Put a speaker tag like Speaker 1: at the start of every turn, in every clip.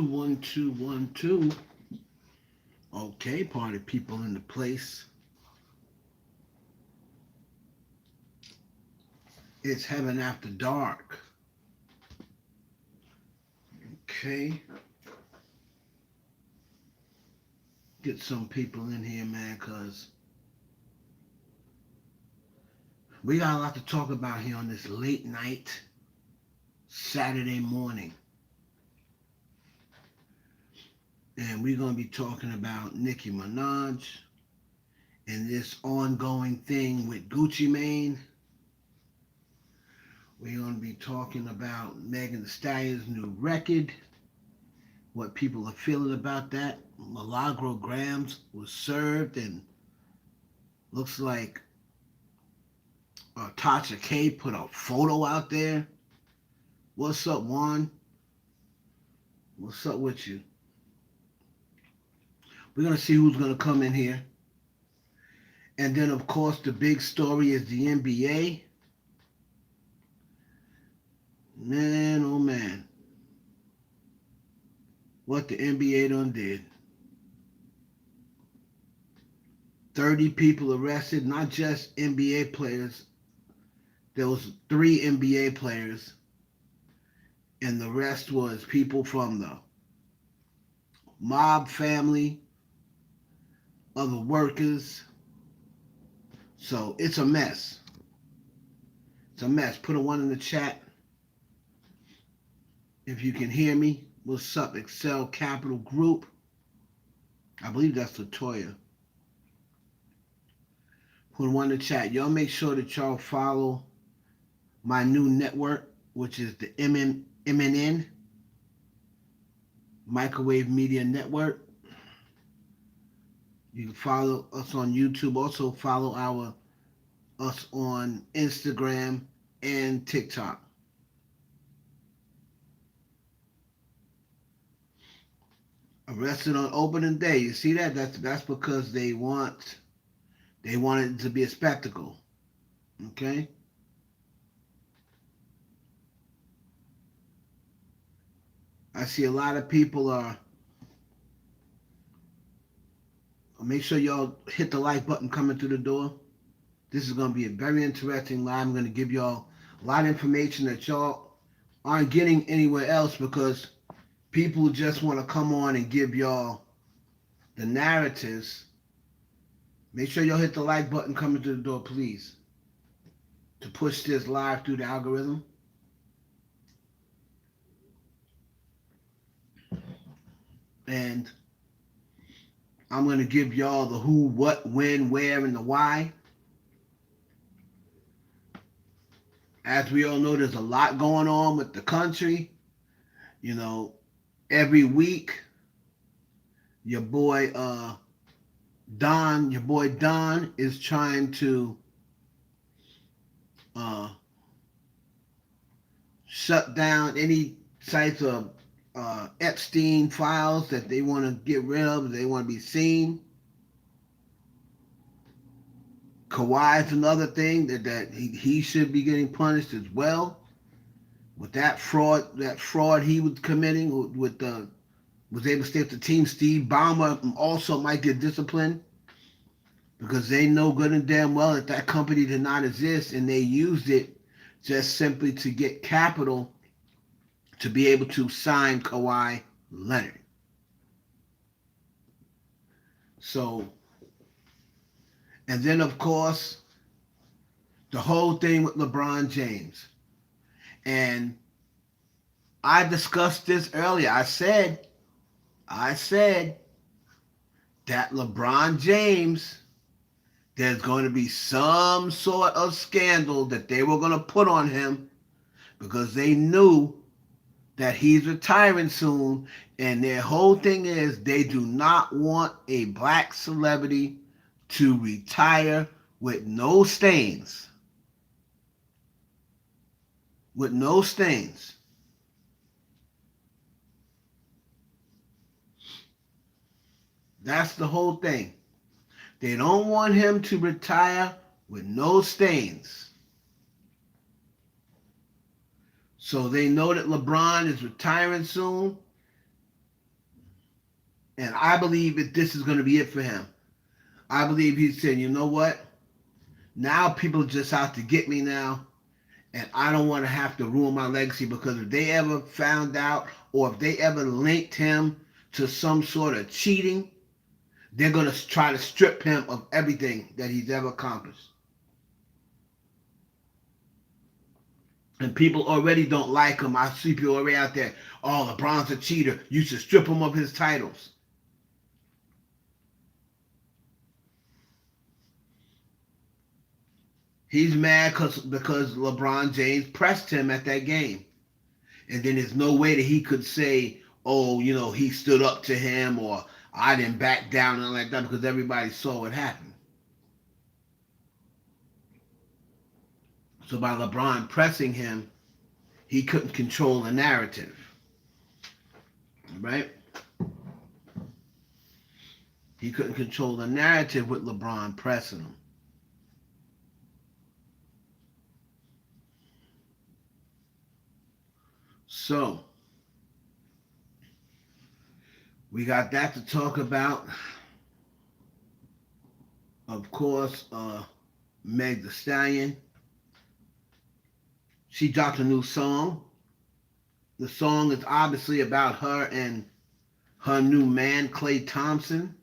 Speaker 1: One, two, one, two. Okay, party people in the place. It's Heaven After Dark. Okay, get some people in here, man, because we got a lot to talk about here on this late night Saturday morning. And we're going to be talking about Nicki Minaj and this ongoing thing with Gucci Mane. We're going to be talking about Megan Thee Stallion's new record, what people are feeling about that. Milagro Grams was served, and looks like Tasha K put a photo out there. What's up, Juan? What's up with you? We're going to see who's going to come in here. And then, of course, the big story is the NBA. Man, oh man. What the NBA done did. 30 people arrested, not just NBA players. There was 3 NBA players, and the rest was people from the mob family, other workers. So it's a mess. It's a mess. Put a 1 in the chat if you can hear me. What's up, Excel Capital Group? I believe that's Latoya. Put 1 in the chat. Y'all make sure that y'all follow my new network, which is the MNN, Microwave Media Network. You can follow us on YouTube. Also follow us on Instagram and TikTok. Arrested on opening day. You see that? That's because they want it to be a spectacle. Okay? I see a lot of people are. Make sure y'all hit the like button coming through the door. This is going to be a very interesting live. I'm going to give y'all a lot of information that y'all aren't getting anywhere else because people just want to come on and give y'all the narratives. Make sure y'all hit the like button coming through the door, please, to push this live through the algorithm. And I'm going to give y'all the who, what, when, where, and the why. As we all know, there's a lot going on with the country. You know, every week, your boy Don is trying to shut down any types of Epstein files that they want to get rid of, they want to be seen. Kawhi's another thing that he should be getting punished as well with that fraud he was committing with the was able to stay with the team. Steve Ballmer also might get disciplined because they know good and damn well that company did not exist and they used it just simply to get capital to be able to sign Kawhi Leonard. So, and then of course, the whole thing with LeBron James. And I discussed this earlier. I said that LeBron James, there's going to be some sort of scandal that they were going to put on him because they knew that he's retiring soon, and their whole thing is they do not want a black celebrity to retire with no stains. With no stains. That's the whole thing. They don't want him to retire with no stains. So they know that LeBron is retiring soon. And I believe that this is going to be it for him. I believe he's saying, you know what? Now people just out to get me now, and I don't want to have to ruin my legacy, because if they ever found out, or if they ever linked him to some sort of cheating, they're going to try to strip him of everything that he's ever accomplished. And people already don't like him. I see people already out there, oh, LeBron's a cheater. You should strip him of his titles. He's mad because LeBron James pressed him at that game. And then there's no way that he could say, oh, he stood up to him, or I didn't back down and like that, because everybody saw what happened. So by LeBron pressing him, he couldn't control the narrative. Right? He couldn't control the narrative with LeBron pressing him. So, we got that to talk about. Of course, Meg Thee Stallion. She dropped a new song. The song is obviously about her and her new man, Klay Thompson.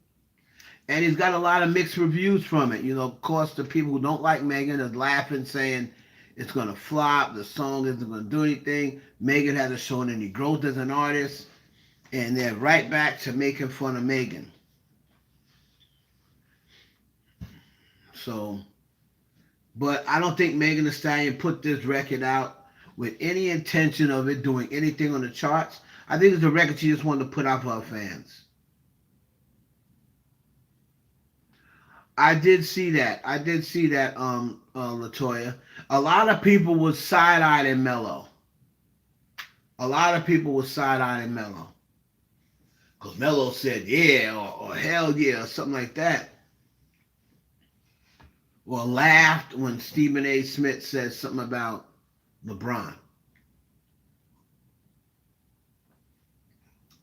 Speaker 1: And he's got a lot of mixed reviews from it. Of course, the people who don't like Megan are laughing, saying it's going to flop, the song isn't going to do anything, Megan hasn't shown any growth as an artist, and they're right back to making fun of Megan. So, but I don't think Megan Thee Stallion put this record out with any intention of it doing anything on the charts. I think it's a record she just wanted to put out for her fans. I did see that, Latoya. A lot of people was side-eyeing Mello. Because Mello said, yeah, or hell yeah, or something like that. Or laughed when Stephen A. Smith said something about LeBron.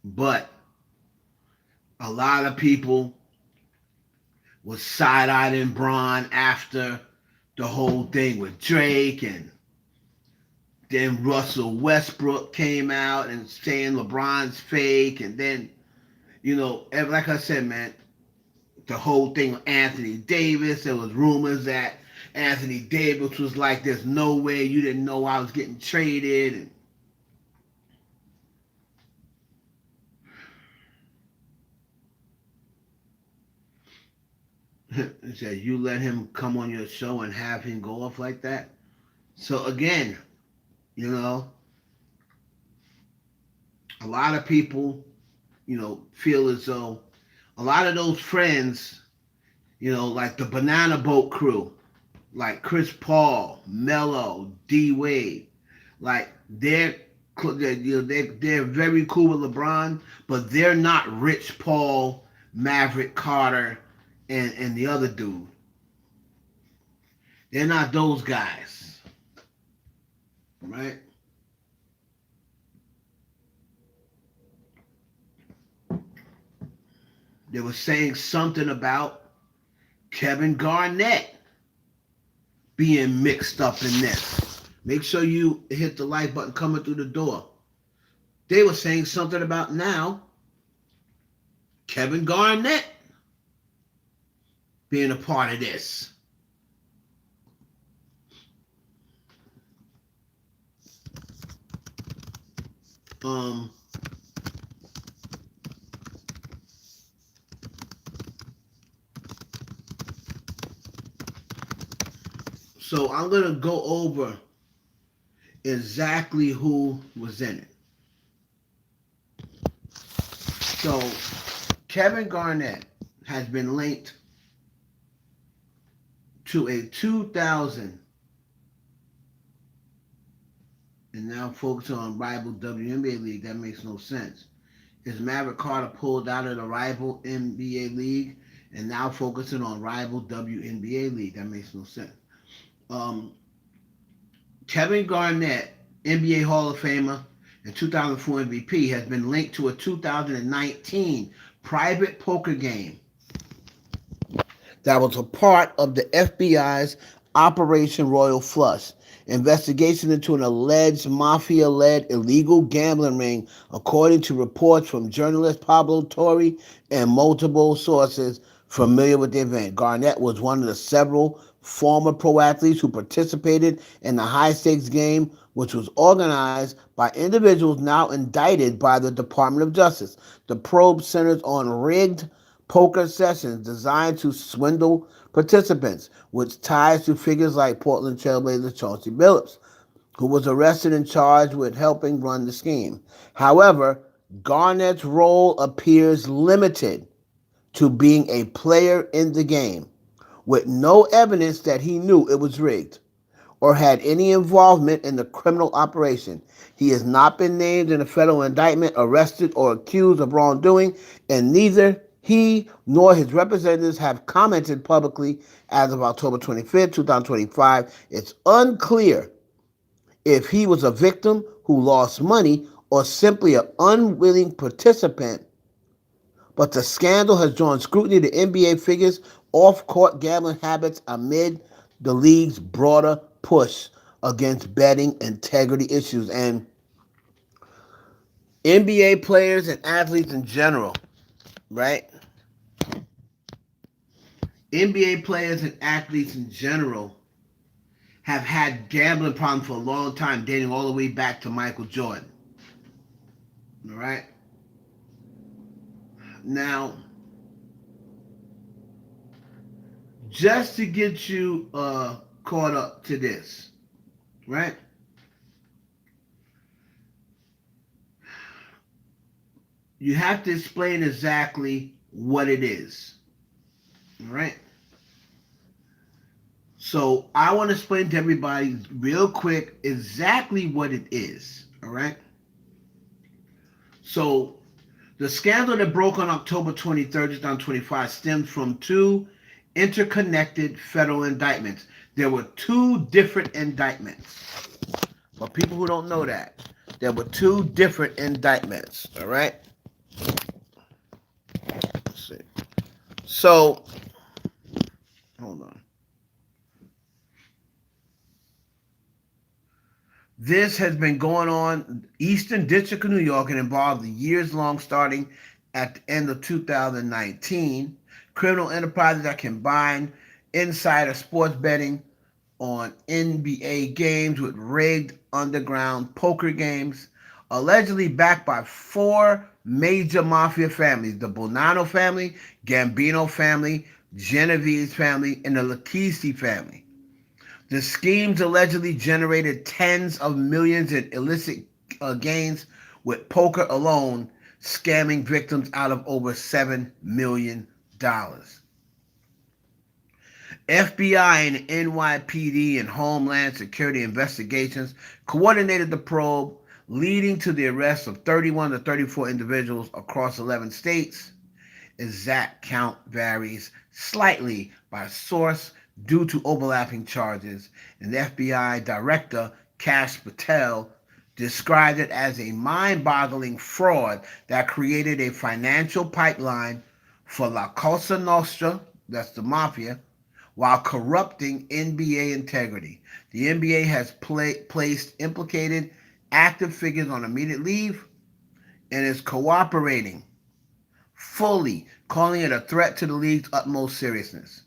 Speaker 1: But a lot of people was side-eyeing Bron after the whole thing with Drake, and then Russell Westbrook came out and saying LeBron's fake, and then, like I said, man, the whole thing with Anthony Davis, there was rumors that Anthony Davis was like, there's no way you didn't know I was getting traded, and he said, you let him come on your show and have him go off like that? So again, a lot of people, feel as though a lot of those friends, like the Banana Boat crew, like Chris Paul, Mello, D Wade, like they're very cool with LeBron, but they're not Rich Paul, Maverick Carter, and the other dude. They're not those guys. Right? They were saying something about Kevin Garnett being mixed up in this. Make sure you hit the like button coming through the door. They were saying something about now Kevin Garnett being a part of this. So I'm going to go over exactly who was in it. So Kevin Garnett has been linked to a 2000, and now focusing on rival WNBA league. That makes no sense. Is Maverick Carter pulled out of the rival NBA league and now focusing on rival WNBA league? That makes no sense. Kevin Garnett, NBA Hall of Famer and 2004 MVP, has been linked to a 2019 private poker game that was a part of the FBI's Operation Royal Flush, investigation into an alleged mafia-led illegal gambling ring, according to reports from journalist Pablo Torre and multiple sources familiar with the event. Garnett was one of the several former pro athletes who participated in the high-stakes game, which was organized by individuals now indicted by the Department of Justice. The probe centers on rigged poker sessions designed to swindle participants, which ties to figures like Portland Trailblazer Chauncey Billups, who was arrested and charged with helping run the scheme. However, Garnett's role appears limited to being a player in the game, with no evidence that he knew it was rigged or had any involvement in the criminal operation. He has not been named in a federal indictment, arrested, or accused of wrongdoing, and neither he nor his representatives have commented publicly as of October 25, 2025. It's unclear if he was a victim who lost money or simply an unwilling participant, but the scandal has drawn scrutiny to NBA figures' off-court gambling habits amid the league's broader push against betting integrity issues. And NBA players and athletes in general, right? NBA players and athletes in general have had gambling problems for a long time, dating all the way back to Michael Jordan. All right? Now, just to get you caught up to this, right? You have to explain exactly what it is, all right? So I want to explain to everybody real quick exactly what it is, all right? So the scandal that broke on October 23rd, 2025 stems from two interconnected federal indictments. There were two different indictments. For people who don't know that, there were two different indictments, all right? Let's see. So, hold on. This has been going on Eastern District of New York and involved the years-long starting at the end of 2019 criminal enterprises that combine insider sports betting on NBA games with rigged underground poker games, allegedly backed by four major mafia families: the Bonanno family, Gambino family, Genovese family, and the Lucchese family. The schemes allegedly generated tens of millions in illicit gains, with poker alone scamming victims out of over $7 million. FBI and NYPD and Homeland Security investigations coordinated the probe, leading to the arrest of 31 to 34 individuals across 11 states. Exact count varies slightly by source due to overlapping charges, and the FBI Director Kash Patel described it as a mind-boggling fraud that created a financial pipeline for La Cosa Nostra, that's the mafia, while corrupting NBA integrity. The NBA has placed implicated active figures on immediate leave and is cooperating fully, calling it a threat to the league's utmost seriousness.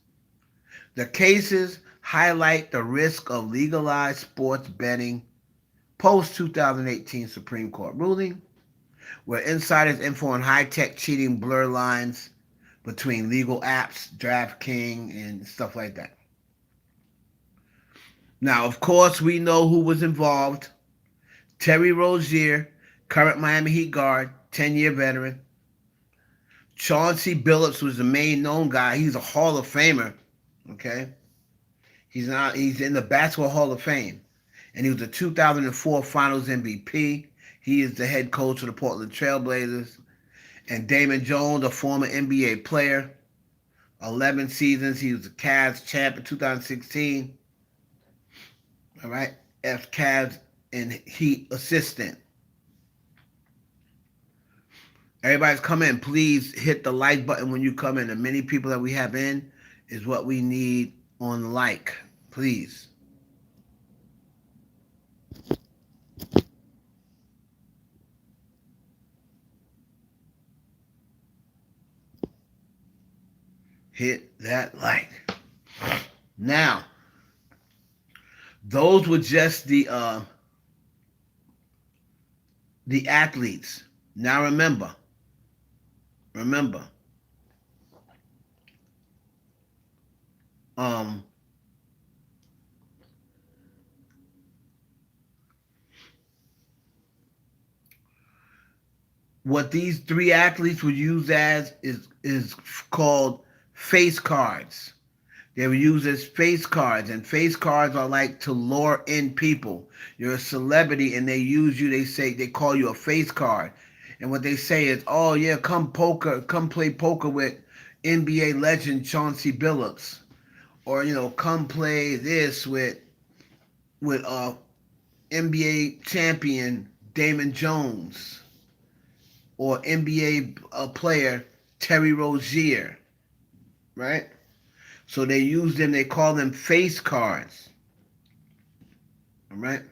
Speaker 1: The cases highlight the risk of legalized sports betting post-2018 Supreme Court ruling, where insiders' info on high-tech cheating blur lines between legal apps, DraftKings, and stuff like that. Now, of course, we know who was involved. Terry Rozier, current Miami Heat guard, 10-year veteran. Chauncey Billups was the main known guy. He's a Hall of Famer, okay? He's in the Basketball Hall of Fame. And he was the 2004 Finals MVP. He is the head coach of the Portland Trailblazers. And Damon Jones, a former NBA player, 11 seasons. He was the Cavs champ in 2016. All right, Cavs and Heat assistant. Everybody's come in. Please hit the like button when you come in. The many people that we have in is what we need on like. Please. Hit that like. Now, those were just the athletes. Now remember, um, what these three athletes would use as is called face cards. They were used as face cards, and face cards are like to lure in people. You're a celebrity, and they use you. They call you a face card, and what they say is, "Oh yeah, come play poker with NBA legend Chauncey Billups, or come play this with NBA champion Damon Jones, or NBA player Terry Rozier, right?" So they use them, they call them face cards. All right?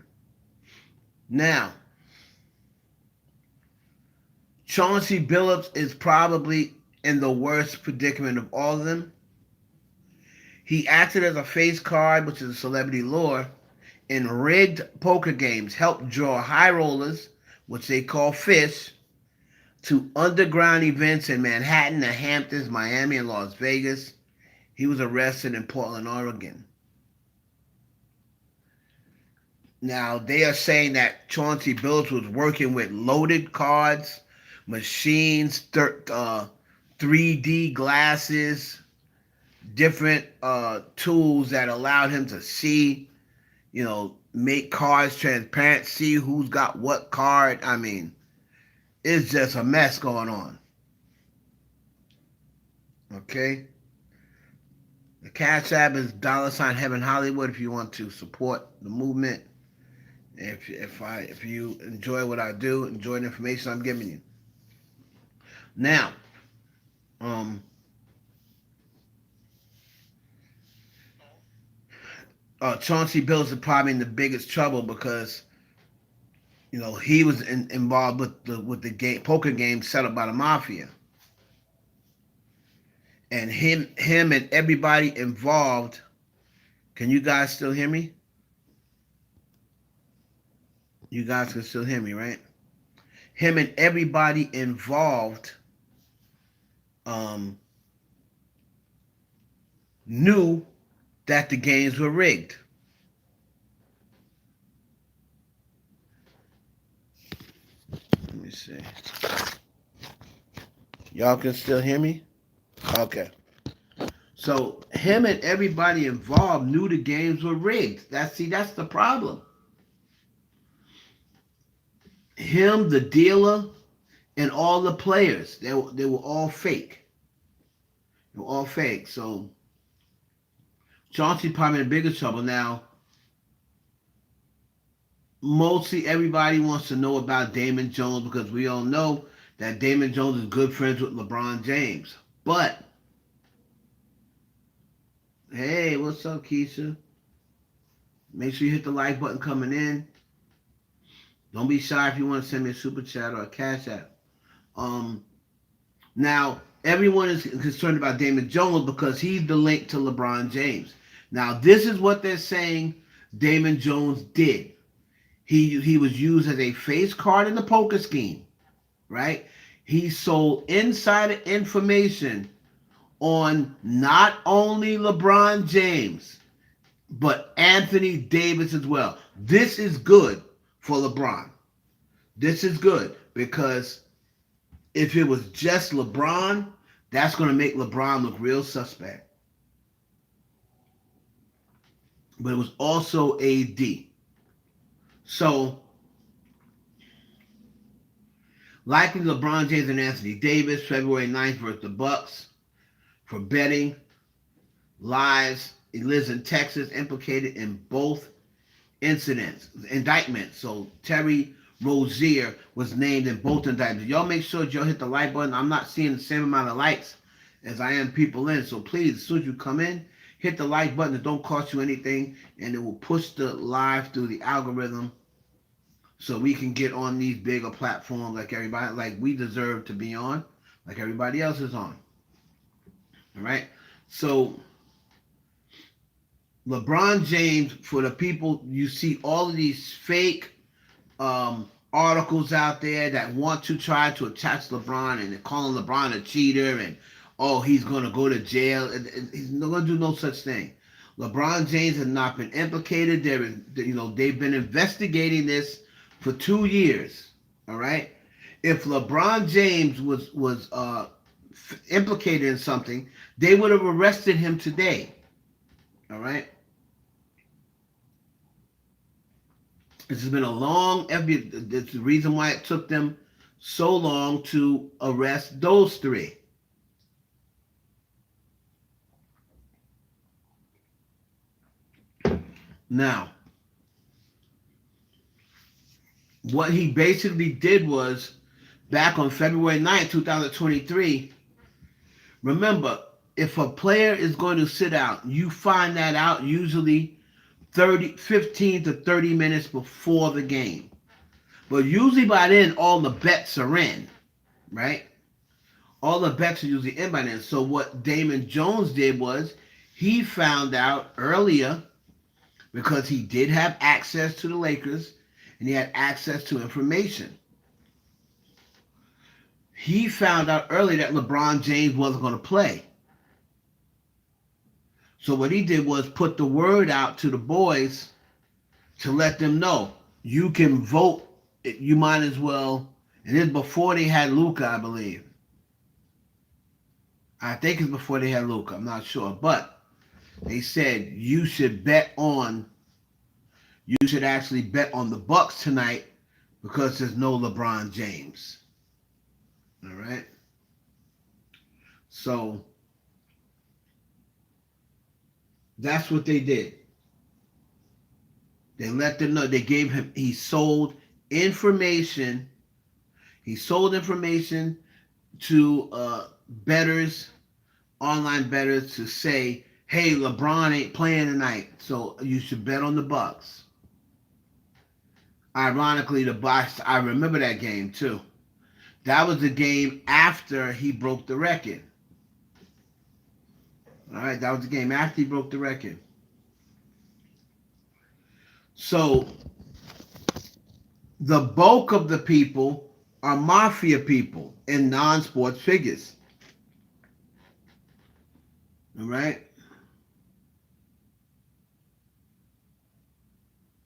Speaker 1: Now, Chauncey Billups is probably in the worst predicament of all of them. He acted as a face card, which is a celebrity lure, in rigged poker games, helped draw high rollers, which they call fish, to underground events in Manhattan, the Hamptons, Miami, and Las Vegas. He was arrested in Portland, Oregon. Now, they are saying that Chauncey Billups was working with loaded cards, machines, 3D glasses, different tools that allowed him to see, make cards transparent, see who's got what card. I mean, it's just a mess going on. Okay? The Cash App is $Heaven Hollywood if you want to support the movement. If you enjoy what I do, enjoy the information I'm giving you. Now, Chauncey Billups is probably in the biggest trouble because he was involved with the game poker game set up by the mafia, and him and everybody involved. Can you guys still hear me? You guys can still hear me, right? Him and everybody involved knew that the games were rigged. Let me see. Y'all can still hear me? Okay. So him and everybody involved knew the games were rigged. That's the problem. Him, the dealer, and all the players, they were all fake. They were all fake. So Chauncey probably in the biggest trouble now. Mostly everybody wants to know about Damon Jones because we all know that Damon Jones is good friends with LeBron James. But hey, what's up, Keisha? Make sure you hit the like button coming in. Don't be shy if you want to send me a super chat or a cash app. Now, everyone is concerned about Damon Jones because he's the link to LeBron James. Now, this is what they're saying Damon Jones did. He was used as a face card in the poker scheme, right? He sold insider information on not only LeBron James, but Anthony Davis as well. This is good for LeBron. This is good because if it was just LeBron, that's going to make LeBron look real suspect. But it was also AD. So, likely LeBron James and Anthony Davis, February 9th versus the Bucks for betting. Lives. He lives in Texas, implicated in both indictments. So Terry Rozier was named in both indictments. Y'all make sure y'all hit the like button. I'm not seeing the same amount of likes as I am people in. So please, as soon as you come in, hit the like button. It don't cost you anything, and it will push the live through the algorithm so we can get on these bigger platforms like everybody, like we deserve to be on, like everybody else is on. All right. So LeBron James, for the people, you see all of these fake articles out there that want to try to attach LeBron and calling LeBron a cheater and oh he's going to go to jail. He's not going to do no such thing. LeBron James has not been implicated. They've been investigating this for 2 years. All right. If LeBron James was implicated in something, they would have arrested him today. All right. This has been a long. That's the reason why it took them so long to arrest those three. Now, what he basically did was, back on February 9th, 2023, remember, if a player is going to sit out, you find that out usually 15 to 30 minutes before the game. But usually by then, all the bets are in, right? All the bets are usually in by then. So what Damon Jones did was he found out earlier, because he did have access to the Lakers and he had access to information. He found out early that LeBron James wasn't going to play. So what he did was put the word out to the boys to let them know, you can vote. You might as well. And this before they had Luka, I believe. I think it's before they had Luka. I'm not sure. But they said you should actually bet on the Bucks tonight because there's no LeBron James. All right. So that's what they did. They let them know. They gave him. He sold information. He sold information to bettors, online bettors, to say, "Hey, LeBron ain't playing tonight, so you should bet on the Bucks." Ironically, the Bucks. I remember that game too. That was the game after he broke the record. All right, that was the game after he broke the record. So the bulk of the people are mafia people and non-sports figures. All right.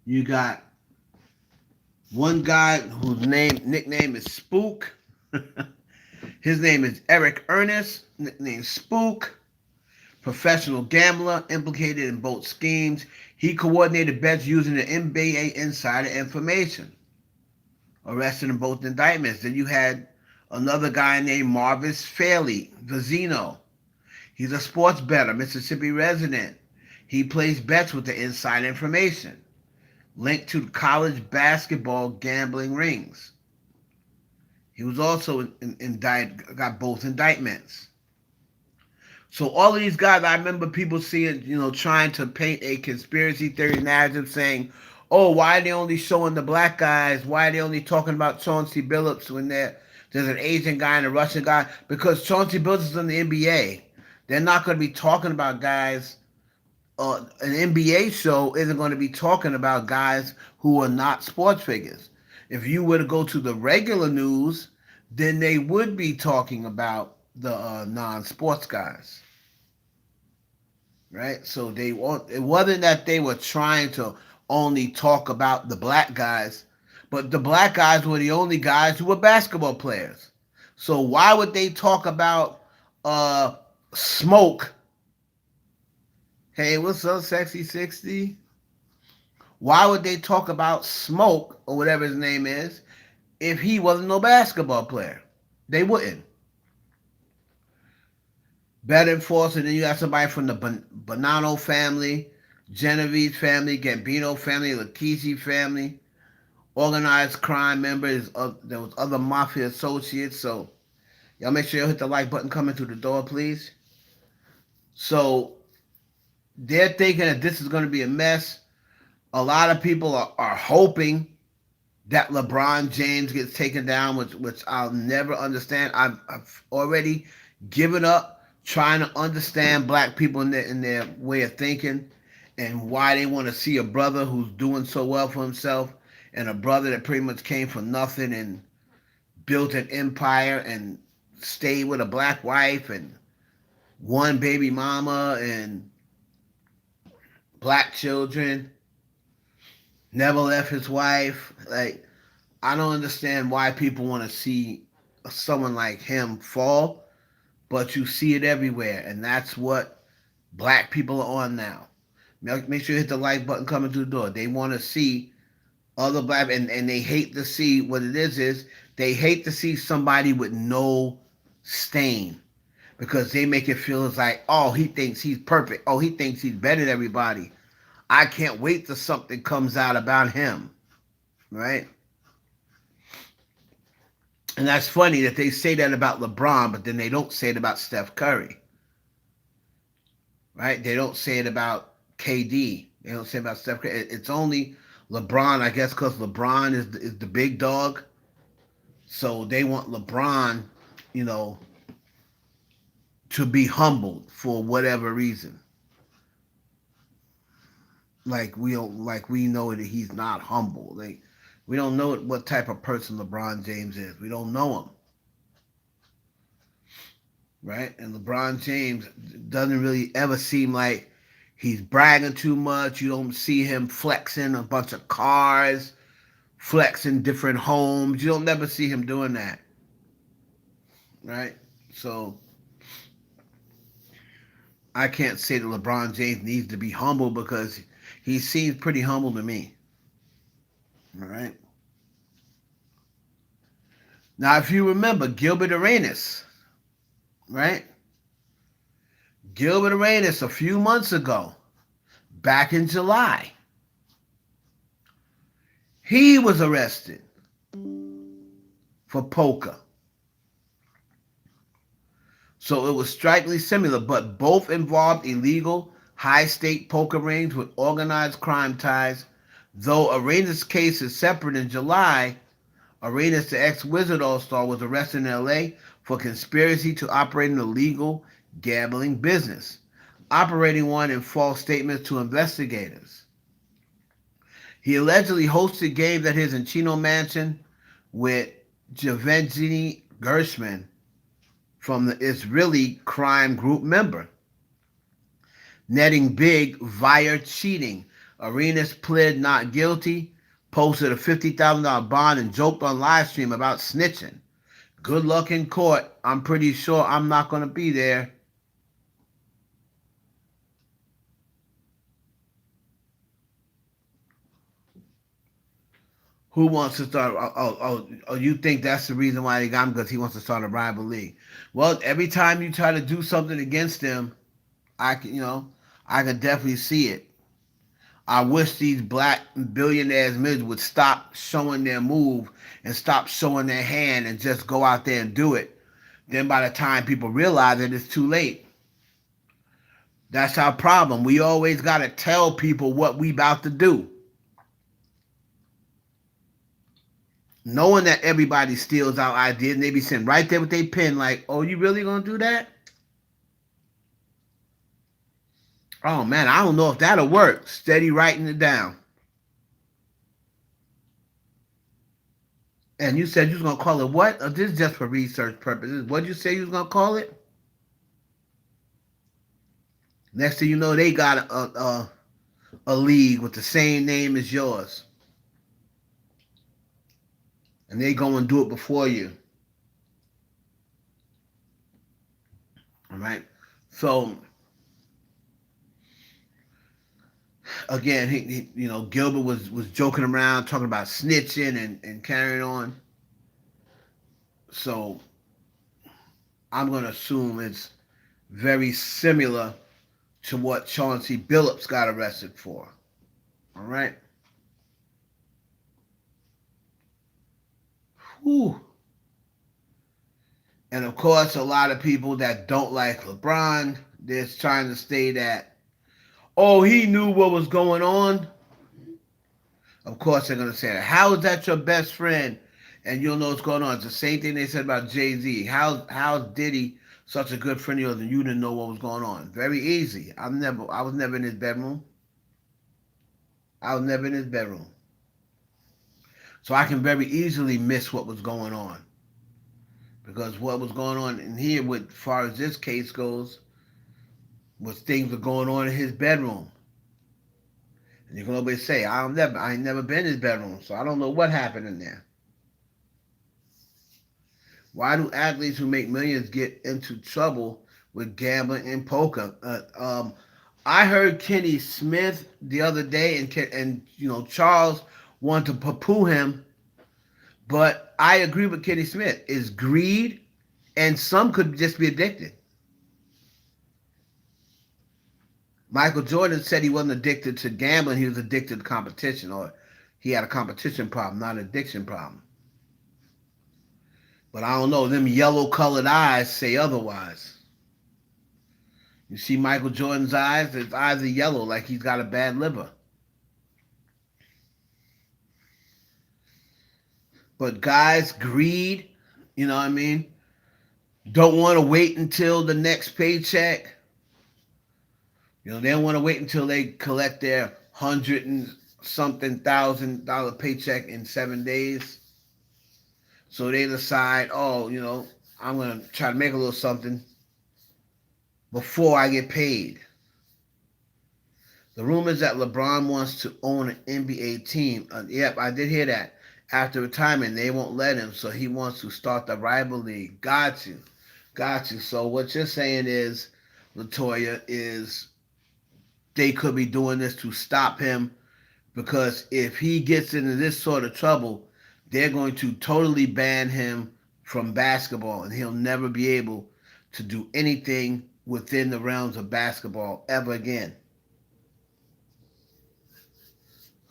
Speaker 1: You got one guy whose nickname is Spook. His name is Eric Ernest, nicknamed Spook. Professional gambler, implicated in both schemes. He coordinated bets using the NBA insider information. Arrested in both indictments. Then you had another guy named Marvis Fairley, Vizino. He's a sports bettor, Mississippi resident. He placed bets with the inside information linked to college basketball gambling rings. He was also got both indictments. So all of these guys, I remember people seeing, trying to paint a conspiracy theory narrative saying, oh, why are they only showing the black guys? Why are they only talking about Chauncey Billups when there's an Asian guy and a Russian guy? Because Chauncey Billups is in the NBA. They're not going to be talking about guys. An NBA show isn't going to be talking about guys who are not sports figures. If you were to go to the regular news, then they would be talking about the non-sports guys. Right? So it wasn't that they were trying to only talk about the black guys, but the black guys were the only guys who were basketball players. So why would they talk about Smoke? Hey, what's up, Sexy 60? Why would they talk about Smoke, or whatever his name is, if he wasn't no basketball player? They wouldn't. Bet enforcer, then you got somebody from the Bonanno family, Genovese family, Gambino family, Lakisi family. organized crime members. There was other mafia associates. So y'all make sure you hit the like button coming through the door, please. So they're thinking that this is going to be a mess. A lot of people are hoping that LeBron James gets taken down, which I'll never understand. I've already given up trying to understand black people in their way of thinking and why they want to see a brother who's doing so well for himself and a brother that pretty much came from nothing and built an empire and stayed with a black wife and one baby mama and black children, never left his wife. Like, I don't understand why people want to see someone like him fall, but you see it everywhere, and that's what black people are on now. Make sure you hit the like button coming through the door. They want to see other black, and they hate to see what it is they hate to see somebody with no stain because they make it feel as like, oh, he thinks he's perfect. Oh, he thinks he's better than everybody. I can't wait till something comes out about him, right? And that's funny that they say that about LeBron, but then they don't say it about Steph Curry, right? They don't say it about KD. They don't say it about Steph Curry. It's only LeBron, I guess, because LeBron is the big dog. So they want LeBron, you know, to be humbled for whatever reason. Like we know that he's not humble. Like we don't know what type of person LeBron James is. We don't know him. Right? And LeBron James doesn't really ever seem like he's bragging too much. You don't see him flexing a bunch of cars, flexing different homes. You don't never see him doing that. Right? So I can't say that LeBron James needs to be humble because he seems pretty humble to me. All right. Now, if you remember Gilbert Arenas, right? Gilbert Arenas a few months ago, back in July, he was arrested for poker. So it was strikingly similar, but both involved illegal high-stake poker rings with organized crime ties. Though Arenas' case is separate in July, Arenas, the ex-Wizard All-Star, was arrested in L.A. for conspiracy to operate an illegal gambling business, operating one in false statements to investigators. He allegedly hosted games at his Encino mansion with Yevgeny Gershman, from the Israeli crime group member, netting big via cheating. Arenas pled not guilty, posted a $50,000 bond, and joked on live stream about snitching. Good luck in court. I'm pretty sure I'm not going to be there. Who wants to start? Oh, you think that's the reason why they got him because he wants to start a rival league? Well, every time you try to do something against him, I can definitely see it. I wish these black billionaires would stop showing their move and stop showing their hand and just go out there and do it. Then by the time people realize it, it's too late. That's our problem. We always got to tell people what we about to do. Knowing that everybody steals our ideas and they be sitting right there with their pen like, oh, you really going to do that? Oh, man, I don't know if that'll work. Steady writing it down. And you said you was going to call it what? Oh, this is just for research purposes. What did you say you was going to call it? Next thing you know, they got a league with the same name as yours. And they go and do it before you. All right? So, again, Gilbert was joking around, talking about snitching and carrying on. So I'm going to assume it's very similar to what Chauncey Billups got arrested for. All right? Whew. And of course, a lot of people that don't like LeBron, they're trying to say that, oh, he knew what was going on. Of course, they're going to say that. How is that your best friend and you don't know what's going on? It's the same thing they said about Jay-Z. How's Diddy such a good friend of yours and you didn't know what was going on? Very easy. I was never in his bedroom. I was never in his bedroom. So I can very easily miss what was going on. Because what was going on in here, with, as far as this case goes, was things were going on in his bedroom. And you can always say, I ain't never been in his bedroom, so I don't know what happened in there. Why do athletes who make millions get into trouble with gambling and poker? I heard Kenny Smith the other day, and Charles wanted to poo-poo him, but I agree with Kenny Smith. It's greed, and some could just be addicted. Michael Jordan said he wasn't addicted to gambling; he was addicted to competition, or he had a competition problem, not an addiction problem. But I don't know. Them yellow-colored eyes say otherwise. You see Michael Jordan's eyes? His eyes are yellow, like he's got a bad liver. But guys, greed, you know what I mean? Don't want to wait until the next paycheck. They don't want to wait until they collect their $100,000-something paycheck in 7 days. So they decide, oh, I'm going to try to make a little something before I get paid. The rumors that LeBron wants to own an NBA team. Yep, I did hear that. After retirement, they won't let him, so he wants to start the rival league. Got you. So what you're saying is, LaToya, is they could be doing this to stop him, because if he gets into this sort of trouble, they're going to totally ban him from basketball, and he'll never be able to do anything within the realms of basketball ever again.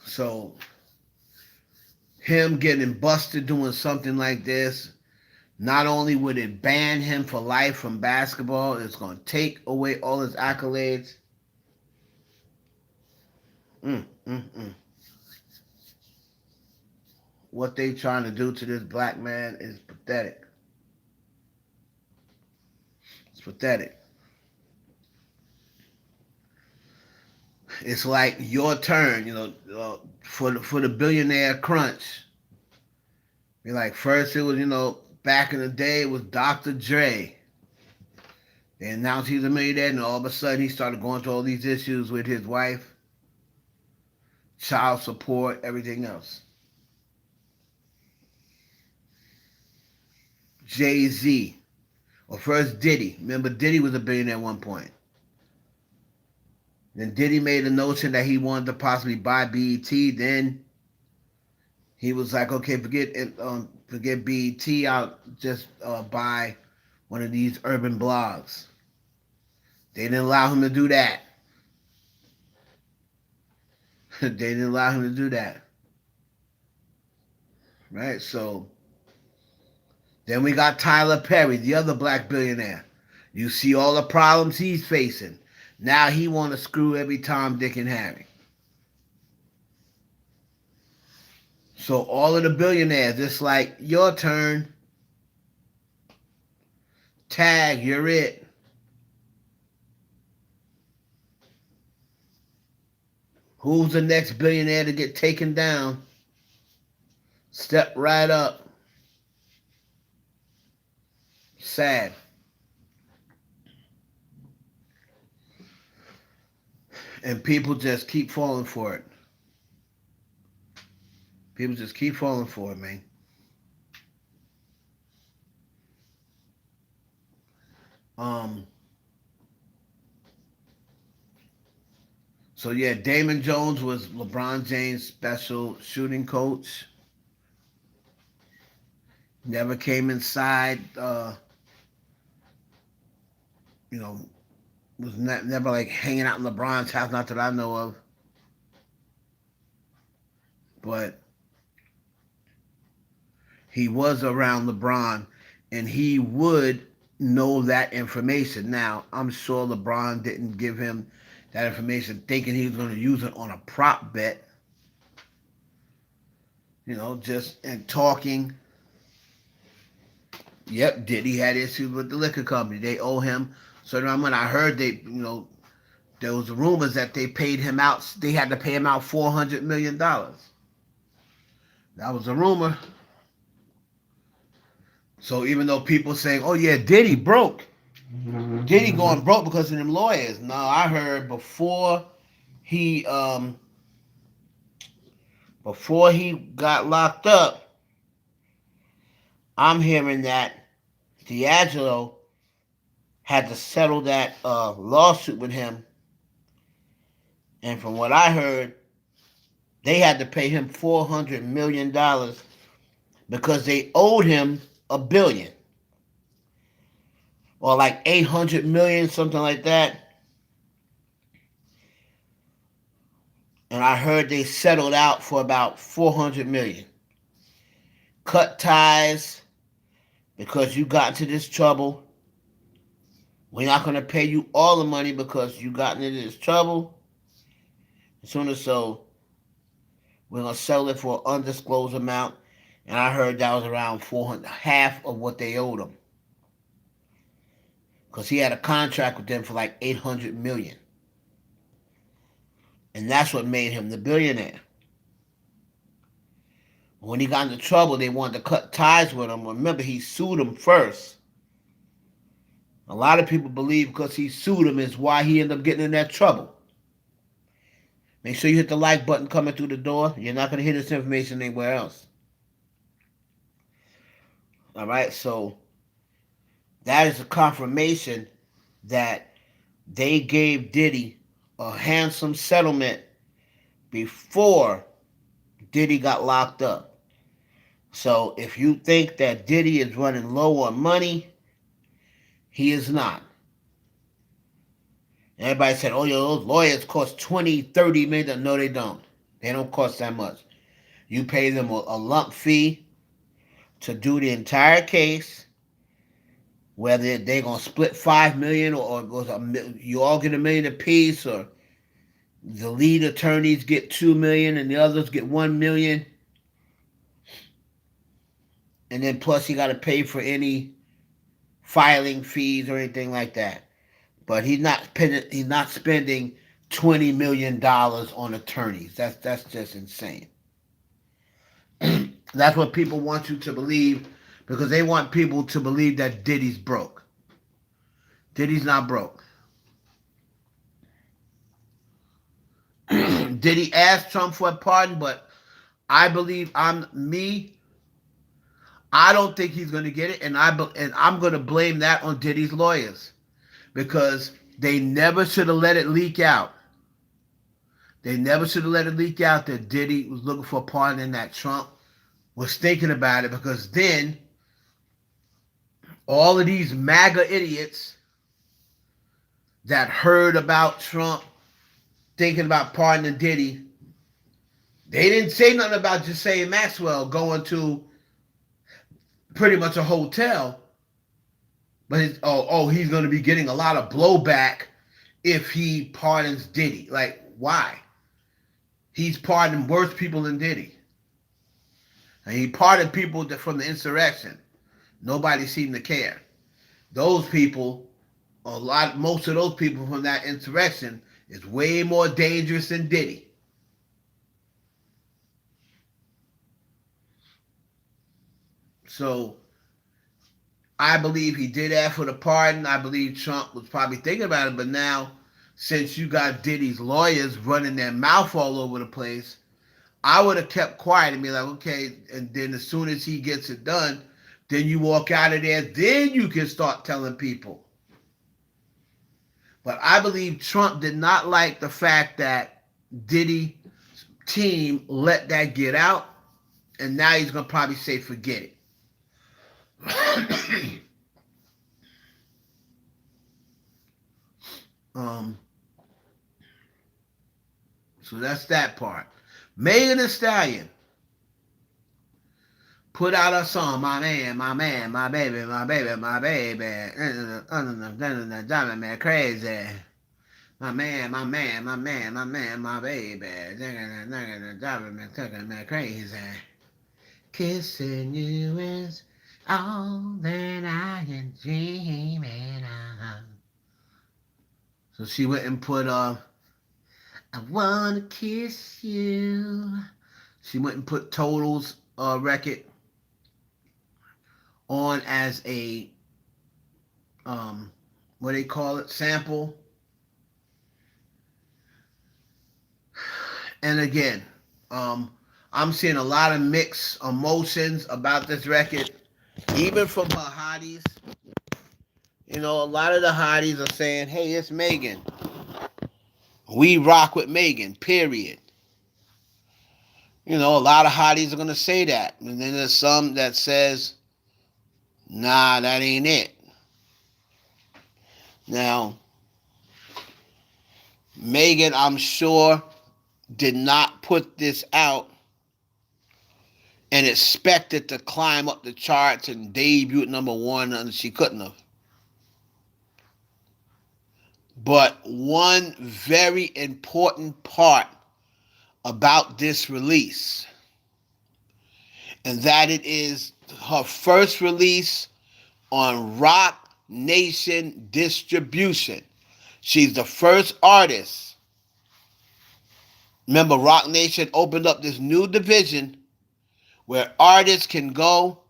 Speaker 1: So him getting busted doing something like this, not only would it ban him for life from basketball, it's going to take away all his accolades. What they trying to do to this black man is pathetic. It's pathetic. It's like your turn, for the billionaire crunch. Like, first it was, back in the day, it was Dr. Dre. They announced he was a millionaire, and all of a sudden he started going through all these issues with his wife, child support, everything else. Jay-Z. Or first Diddy. Remember, Diddy was a billionaire at one point. Then Diddy made a notion that he wanted to possibly buy BET. Then he was like, okay, forget BET. I'll just buy one of these urban blogs. They didn't allow him to do that. Right? So then we got Tyler Perry, the other black billionaire. You see all the problems he's facing. Now he want to screw every Tom, Dick, and Harry. So all of the billionaires, it's like, your turn. Tag, you're it. Who's the next billionaire to get taken down? Step right up. Sad. And people just keep falling for it. People just keep falling for it, man. So yeah, Damon Jones was LeBron James' special shooting coach. Never came inside. Was never like hanging out in LeBron's house, not that I know of. But he was around LeBron, and he would know that information. Now, I'm sure LeBron didn't give him that information thinking he was going to use it on a prop bet, just and talking. Yep, Diddy had issues with the liquor company. They owe him. So when I heard there was rumors that they paid him out. They had to pay him out $400 million. That was a rumor. So even though people saying, "Oh yeah, Diddy broke," Diddy going broke because of them lawyers. No, I heard he um before he got locked up, I'm hearing that D'Angelo had to settle that lawsuit with him, and from what I heard, they had to pay him $400 million because they owed him $1 billion or like 800 million, something like that. And I heard they settled out for about 400 million. Cut ties because you got into this trouble. We're not going to pay you all the money because you got into this trouble. As soon as so, we're going to sell it for an undisclosed amount. And I heard that was around 400, half of what they owed him. Because he had a contract with them for like 800 million. And that's what made him the billionaire. When he got into trouble, they wanted to cut ties with him. Remember, he sued him first. A lot of people believe because he sued him is why he ended up getting in that trouble. Make sure you hit the like button coming through the door. You're not going to hear this information anywhere else. All right, so that is a confirmation that they gave Diddy a handsome settlement before Diddy got locked up. So if you think that Diddy is running low on money, he is not. Everybody said, "Oh, those lawyers cost 20, 30 million. No, they don't. They don't cost that much. You pay them a lump fee to do the entire case, whether they're going to split 5 million or you all get $1 million apiece, or the lead attorneys get 2 million and the others get 1 million. And then plus you got to pay for any filing fees or anything like that. But he's not spending $20 million on attorneys. That's just insane. That's what people want you to believe, because they want people to believe that Diddy's broke. Diddy's not broke. Diddy asked Trump for a pardon, but I believe I don't think he's going to get it, and I'm going to blame that on Diddy's lawyers, because they never should have let it leak out. They never should have let it leak out that Diddy was looking for a pardon and that Trump was thinking about it, because then all of these MAGA idiots that heard about Trump thinking about pardoning Diddy, they didn't say nothing about Ghislaine Maxwell going to pretty much a hotel. But he's going to be getting a lot of blowback if he pardons Diddy. Like, why? He's pardoning worse people than Diddy. And he pardoned people from the insurrection. Nobody seemed to care. Those people, most of those people from that insurrection is way more dangerous than Diddy. So I believe he did ask for the pardon. I believe Trump was probably thinking about it, but now, since you got Diddy's lawyers running their mouth all over the place, I would have kept quiet and be like, okay, and then as soon as he gets it done, then you walk out of there, then you can start telling people. But I believe Trump did not like the fact that Diddy's team let that get out, and now he's going to probably say, forget it. So that's that part. Megan Thee Stallion. put out a song, my man, my man, my baby, my baby, my baby, driving me crazy. My man, my man, my man, my man, my baby, driving me crazy. Kissing you is all that I am dreaming of. So she went and put I wanna kiss you. She went and put Total's record on as a what they call it, sample. And again, I'm seeing a lot of mixed emotions about this record, even from her hotties. You know, a lot of the hotties are saying, "Hey, it's Megan. We rock with Megan." Period. You know, a lot of hotties are gonna say that, and then there's some that says, "Nah, that ain't it." Now, Megan, I'm sure, did not put this out and expect it to climb up the charts and debut at number one, and she couldn't have. But one very important part about this release, and that it is her first release on Rock Nation distribution. She's the first artist. Remember, Rock Nation opened up this new division where artists can go,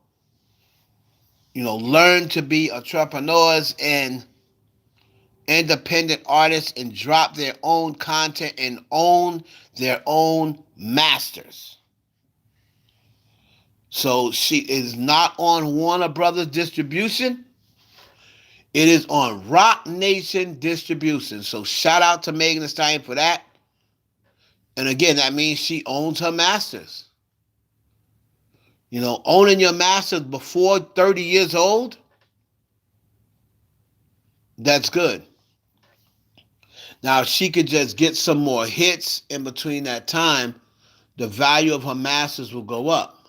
Speaker 1: learn to be entrepreneurs and independent artists and drop their own content and own their own masters. So she is not on Warner Brothers distribution. It is on Rock Nation distribution. So shout out to Megan Thee Stallion for that. And again, that means she owns her masters. Owning your masters before 30 years old, that's good. Now, if she could just get some more hits in between that time, the value of her masters will go up.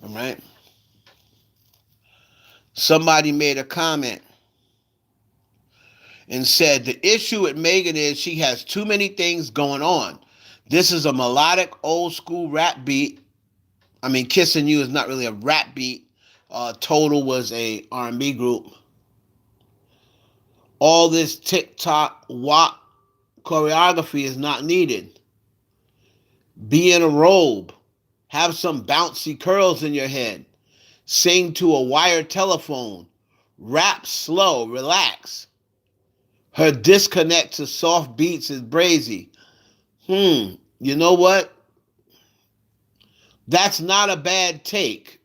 Speaker 1: All right? Somebody made a comment and said the issue with Megan is she has too many things going on. This is a melodic old school rap beat. I mean, Kissing You is not really a rap beat. Total was a R&B group. All this TikTok WAP choreography is not needed. Be in a robe. Have some bouncy curls in your head. Sing to a wired telephone. Rap slow. Relax. Her disconnect to soft beats is brazy. You know what? That's not a bad take.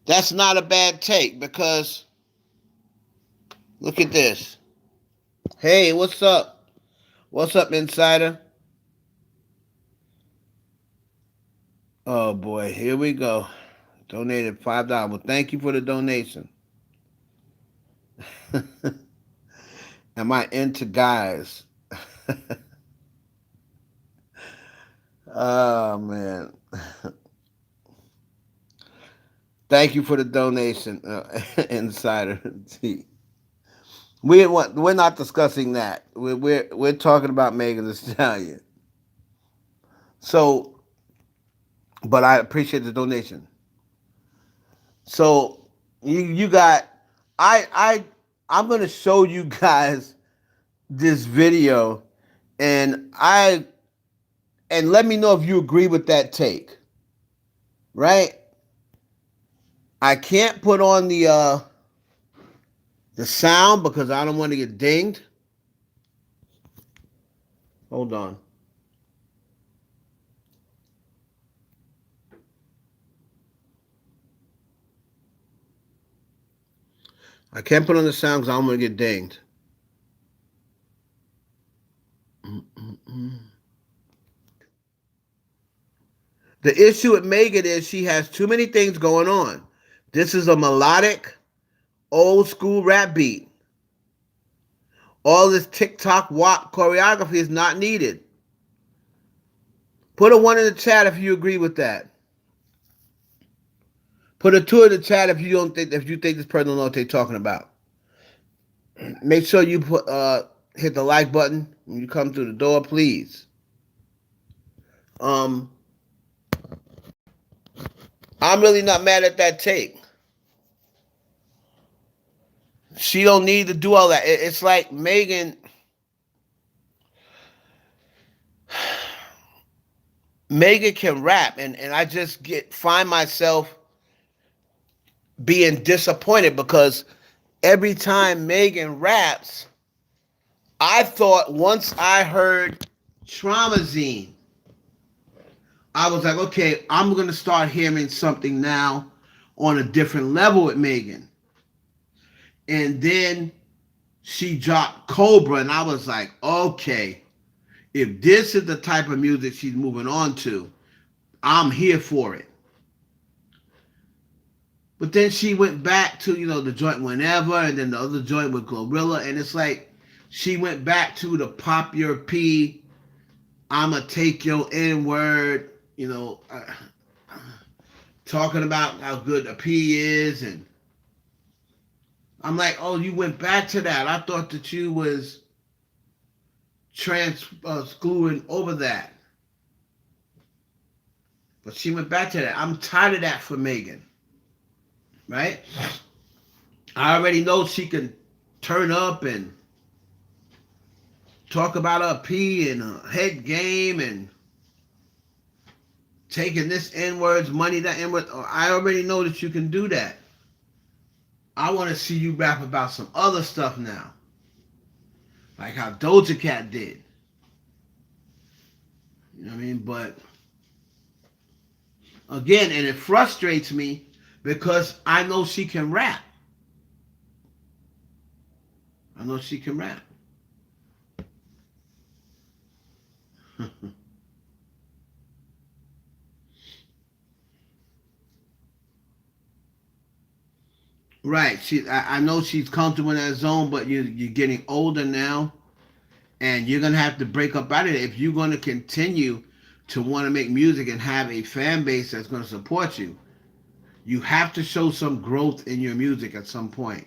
Speaker 1: That's not a bad take because look at this. Hey, what's up? What's up, Insider? Oh boy, here we go. Donated $5. Well, thank you for the donation. Am I into guys? Oh man. Thank you for the donation, Insider. We're not discussing that. We're talking about Megan Thee Stallion. So, but I appreciate the donation. So you got I'm gonna show you guys this video and let me know if you agree with that take. Right? I can't put on the sound because I don't want to get dinged. Hold on. I can't put on the sound because I'm going to get dinged. The issue with Megan is she has too many things going on. This is a melodic, old school rap beat. All this TikTok WAP choreography is not needed. Put a 1 in the chat if you agree with that. Put a 2 in the chat if you think this person don't know what they're talking about. Make sure you hit the like button when you come through the door, please. Um, I'm really not mad at that take. She don't need to do all that. It's like Megan. Megan can rap, and I just find myself being disappointed because every time Megan raps, I thought once I heard Traumazine, I was like, okay, I'm gonna start hearing something now on a different level with Megan. And then she dropped Cobra, and I was like, okay, if this is the type of music she's moving on to, I'm here for it. But then she went back to, the joint Whenever, and then the other joint with Glorilla, and it's like she went back to the pop your P, I'ma take your N-word, talking about how good the P is, and I'm like, oh, you went back to that. I thought that you was screwing over that. But she went back to that. I'm tired of that for Megan. Right? I already know she can turn up and talk about her P and her head game and taking this N-words, money, that N-word. I already know that you can do that. I want to see you rap about some other stuff now. Like how Doja Cat did. You know what I mean? But again, and it frustrates me because I know she can rap. I know she can rap. Right. I know she's comfortable in that zone, but you're getting older now, and you're gonna have to break up out of it if you're gonna continue to want to make music and have a fan base that's gonna support you. You have to show some growth in your music at some point,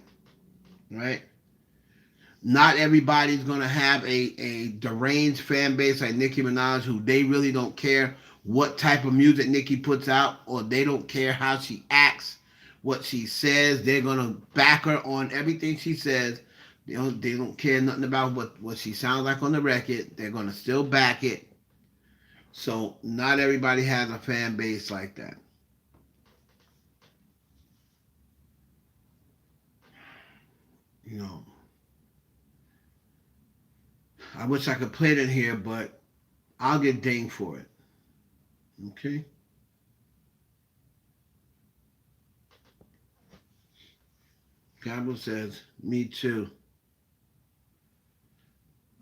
Speaker 1: right? Not everybody's gonna have a deranged fan base like Nicki Minaj, who they really don't care what type of music Nicki puts out, or they don't care how she acts, what she says. They're gonna back her on everything she says. They don't care nothing about what she sounds like on the record. They're gonna still back it. So not everybody has a fan base like that. You know. I wish I could play it in here, but I'll get dinged for it. Okay? Gabo says, me too.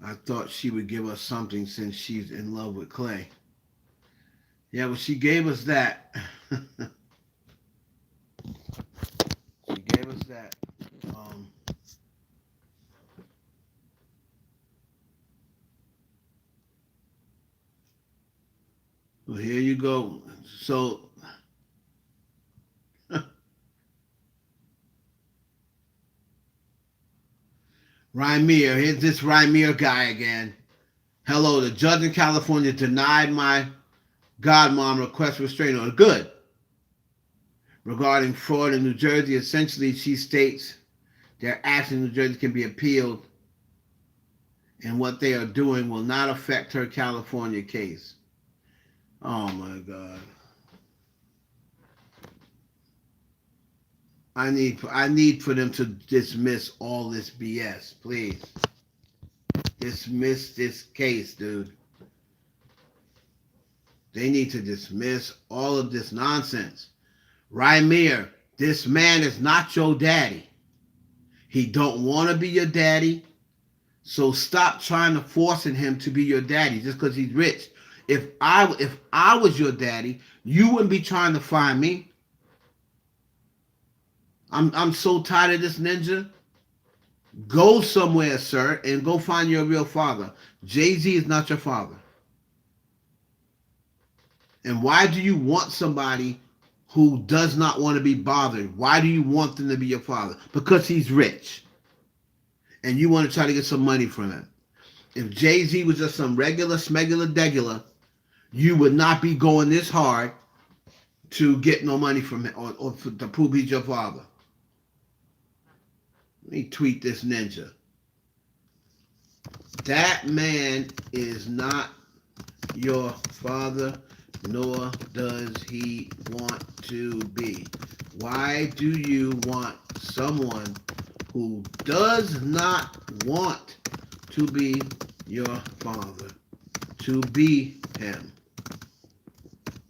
Speaker 1: I thought she would give us something since she's in love with Clay. Yeah, well, she gave us that. She gave us that. Well, here you go. So, Rymir, here's this Rymir guy again. Hello, the judge in California denied my godmom request for restraining order. Good. Regarding fraud in New Jersey, essentially she states their actions in New Jersey can be appealed and what they are doing will not affect her California case. Oh my God. I need for them to dismiss all this BS, please. Dismiss this case, dude. They need to dismiss all of this nonsense. Rymir, this man is not your daddy. He don't want to be your daddy. So stop trying to forcing him to be your daddy just because he's rich. If I was your daddy, you wouldn't be trying to find me. I'm so tired of this ninja. Go somewhere, sir, and go find your real father. Jay-Z is not your father. And why do you want somebody who does not want to be bothered? Why do you want them to be your father? Because he's rich and you want to try to get some money from him. If Jay-Z was just some regular, smegular, degular, you would not be going this hard to get no money from him or to prove he's your father. Let me tweet this ninja. That man is not your father, nor does he want to be. Why do you want someone who does not want to be your father to be him?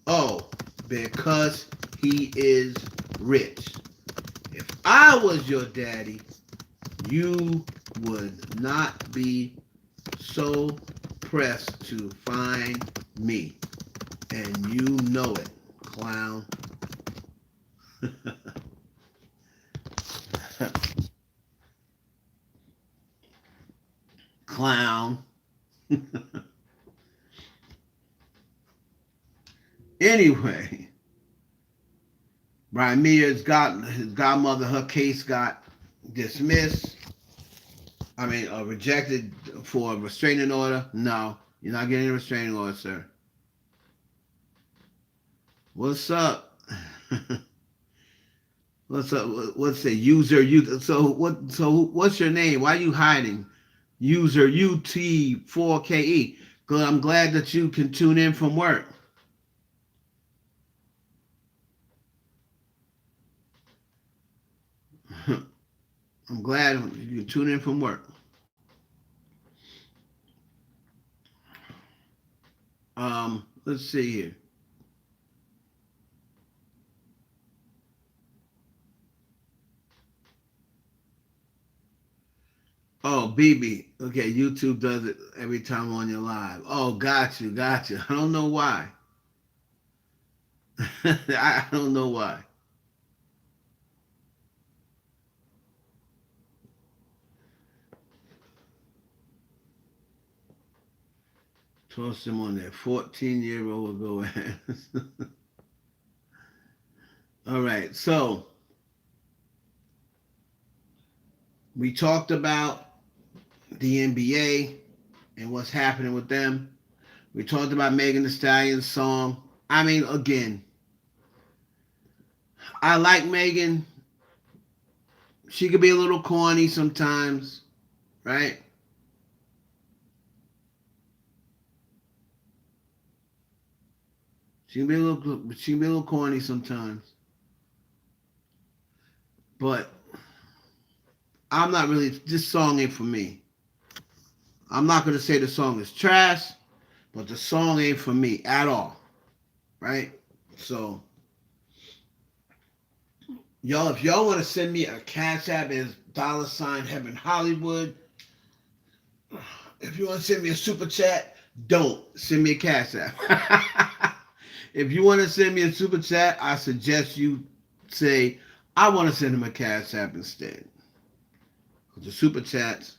Speaker 1: Oh, because he is rich. If I was your daddy, you would not be so pressed to find me. And you know it, clown. Clown. Anyway, Ramia's got his godmother, her case got dismissed. Rejected for a restraining order. No, you're not getting a restraining order, sir. What's up? What's up? What's the user? So what? So what's your name? Why are you hiding? User UT4KE. Good. I'm glad that you can tune in from work. I'm glad you can tune in from work. Let's see here. Oh, BB. Okay, YouTube does it every time on your live. Oh, got you. I don't know why. I don't know why. Toss him on there. 14-year-old go ass. All right, so we talked about the NBA and what's happening with them. We talked about Megan Thee Stallion's song. Again, I like Megan. She could be a little corny sometimes, right? She can be a little corny sometimes. But I'm not really, this song ain't for me. I'm not going to say the song is trash, but the song ain't for me at all. Right? So, y'all, if y'all want to send me a cash app, is $Heaven Hollywood. If you want to send me a super chat, don't send me a cash app. If you want to send me a super chat, I suggest you say, I want to send him a cash app instead. The super chats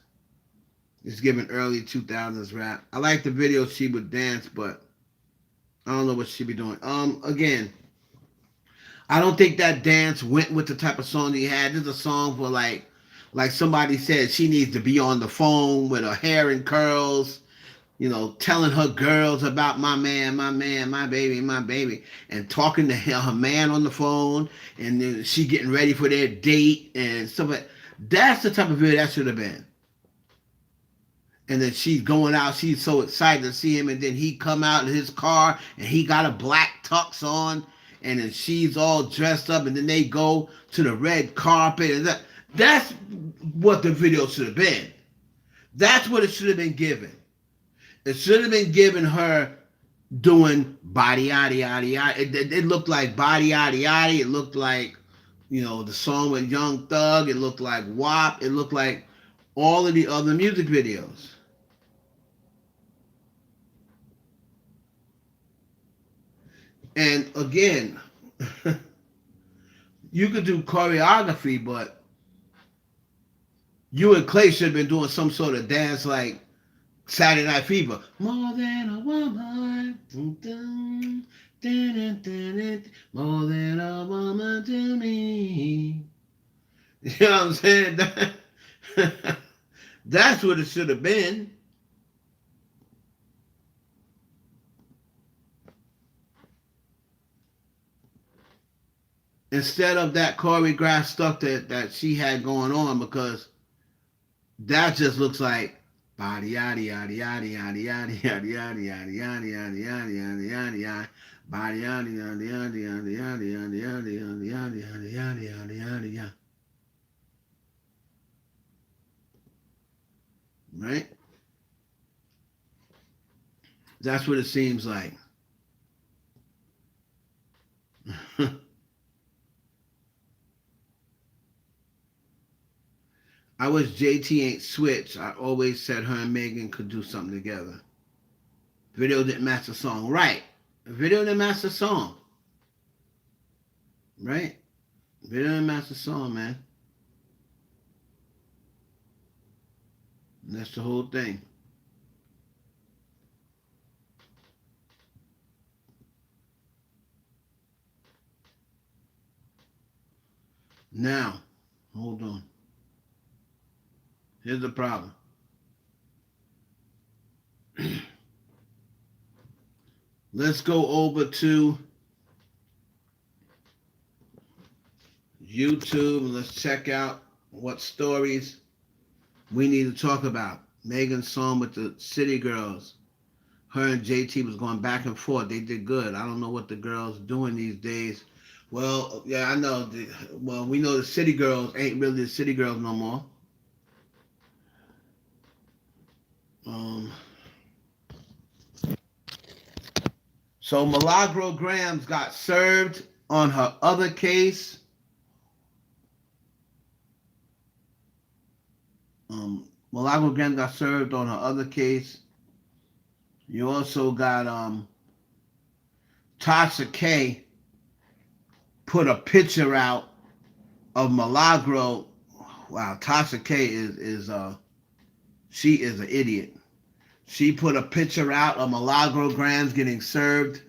Speaker 1: is giving early 2000s rap. I like the video she would dance, but I don't know what she be doing. Again, I don't think that dance went with the type of song he had. This is a song for like somebody said, she needs to be on the phone with her hair in curls, telling her girls about my man, my baby, and talking to her man on the phone, and then she getting ready for their date and stuff like that. That's the type of video that should have been. And then she's going out, she's so excited to see him, and then he come out in his car, and he got a black tux on, and then she's all dressed up, and then they go to the red carpet, and that's what the video should have been. That's what it should have been given. It should have been given her doing body yaddy yaddy yaddy. It looked like body yaddy yaddy. It looked like, the song with Young Thug. It looked like WAP. It looked like all of the other music videos. And again, you could do choreography, but you and Clay should have been doing some sort of dance like Saturday Night Fever. More than a woman. Dun, dun, More than a woman to me. You know what I'm saying? That's what it should have been. Instead of that choreographed stuff that she had going on, because that just looks like body yada yada yada yada yada yada yada yada yada yada yada yada yada yada body yada yada yada yada yada yada yada yada yada yada yada yada yada yada. Right? That's what it seems like. I wish JT ain't switched. I always said her and Megan could do something together. Video didn't match the song. Right. The video didn't match the song. Right? Video didn't match the song, man. And that's the whole thing. Now, hold on. Here's the problem. Let's go over to YouTube and let's check out what stories we need to talk about. Megan's song with the City Girls. Her and JT was going back and forth. They did good. I don't know what the girls doing these days. Well, yeah, I know. Well, we know the City Girls ain't really the City Girls no more. So Milagro Grams got served on her other case. Milagro Grams got served on her other case. You also got Tasha K put a picture out of Milagro. Wow, Tasha K is she is an idiot. She put a picture out of Milagro Grams getting served,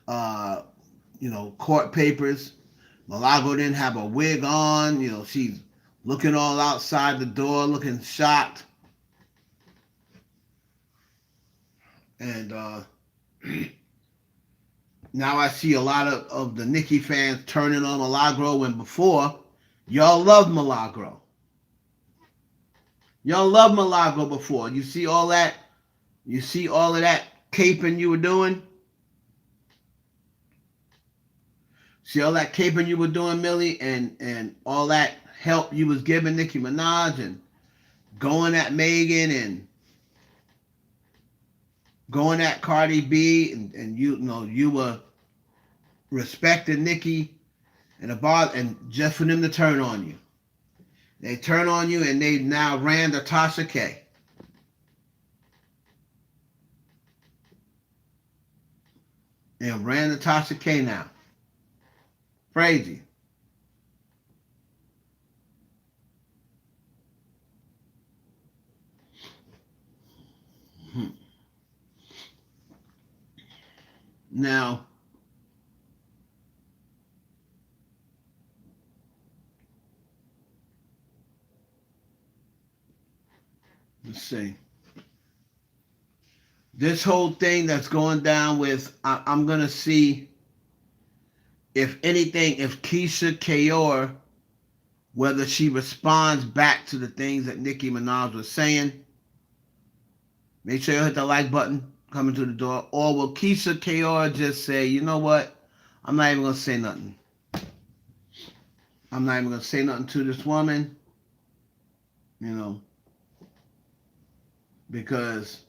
Speaker 1: court papers. Milagro didn't have a wig on. She's looking all outside the door, looking shocked. And now I see a lot of the Nicki fans turning on Milagro when before, y'all loved Milagro. Y'all loved Milagro before. You see all that? You see all of that caping you were doing? See all that caping you were doing, Millie, and all that help you was giving Nicki Minaj and going at Megan and going at Cardi B and you were respecting Nicki and just for them to turn on you. They turn on you and they now ran the Tasha K. And ran the Tasha K now. Crazy. Now, let's see. This whole thing that's going down with, I'm going to see if anything, if Keisha Kayor, whether she responds back to the things that Nicki Minaj was saying. Make sure you hit the like button coming to the door. Or will Keisha Kayor just say, you know what? I'm not even going to say nothing. I'm not even going to say nothing to this woman. Because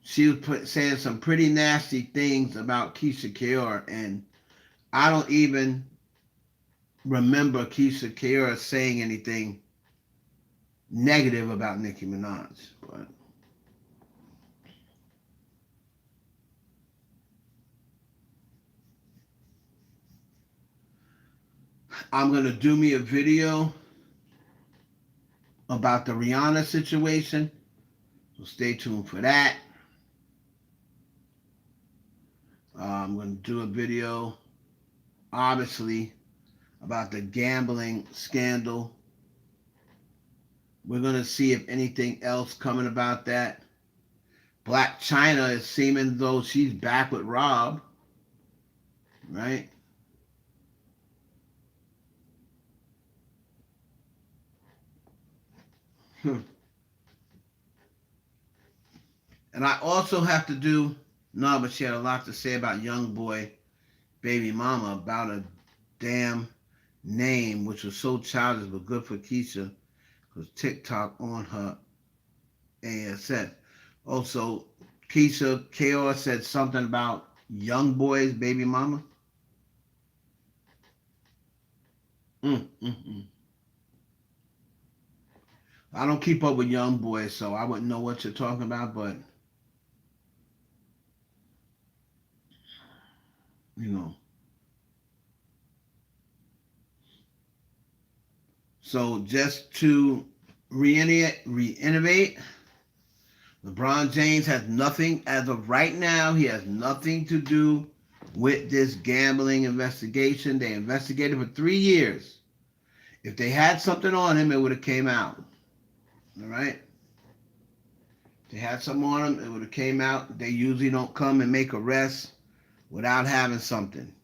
Speaker 1: she was saying some pretty nasty things about Keisha Kayor, and I don't even remember Keisha Kayor saying anything negative about Nicki Minaj. But I'm going to do me a video about the Rihanna situation, so stay tuned for that. I'm going to do a video, obviously, about the gambling scandal. We're going to see if anything else coming about that. Black China is seeming though she's back with Rob, right? And I also have to do, no, but she had a lot to say about young boy, baby mama, about a damn name, which was so childish but good for Keisha, because TikTok on her ASS. Also, Keisha Chaos said something about young boy's baby mama. Mm, mm, mm. I don't keep up with young boys, so I wouldn't know what you're talking about, but you know. So just to reiterate, LeBron James has nothing, as of right now, he has nothing to do with this gambling investigation. They investigated for 3 years. If they had something on him, it would have came out. All right? If they had something on him, it would have came out. They usually don't come and make arrests without having something.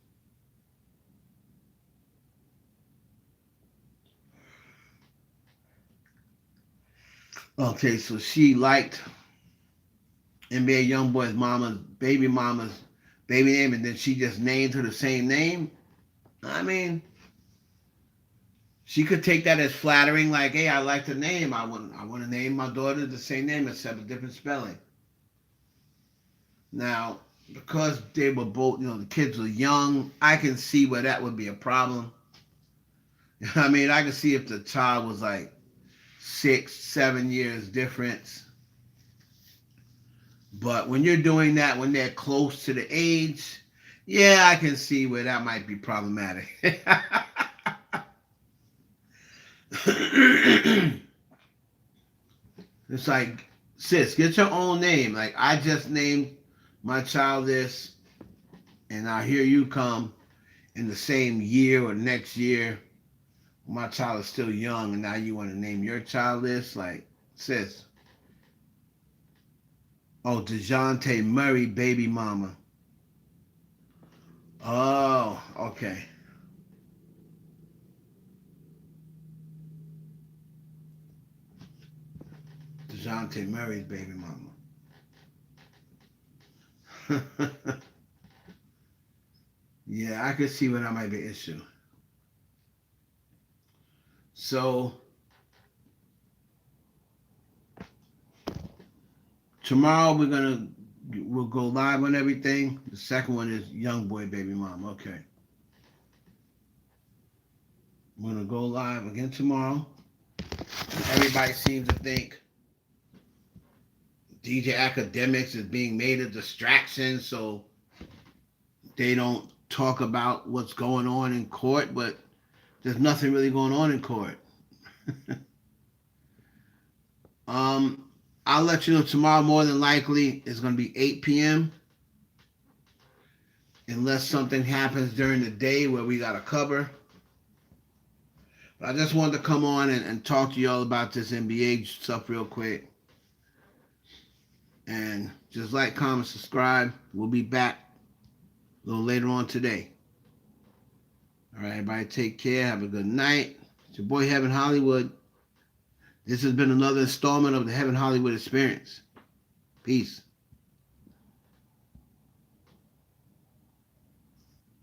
Speaker 1: Okay, so she liked NBA YoungBoy's mama's baby name, and then she just named her the same name. I mean, she could take that as flattering, like, "Hey, I like the name. I want to name my daughter the same name except a different spelling." Now, because they were both, the kids were young, I can see where that would be a problem. I mean, I can see if the child was like 6, 7 years difference. But when you're doing that, when they're close to the age, yeah, I can see where that might be problematic. It's like, sis, get your own name. Like, I just named my child this, and now here you come in the same year or next year. My child is still young, and now you want to name your child this? Like, sis. Oh, DeJounte Murray, baby mama. Oh, okay. DeJounte Murray's baby mama. Yeah, I could see where that might be an issue. So, tomorrow we'll go live on everything. The second one is young boy baby mama. Okay. We're gonna go live again tomorrow. Everybody seems to think DJ Academics is being made a distraction, so they don't talk about what's going on in court, but there's nothing really going on in court. I'll let you know tomorrow. More than likely, it's going to be 8 p.m. unless something happens during the day where we got to cover. But I just wanted to come on and talk to y'all about this NBA stuff real quick. And just like, comment, subscribe. We'll be back a little later on today. All right, everybody, take care. Have a good night. It's your boy, Heaven Hollywood. This has been another installment of the Heaven Hollywood Experience. Peace.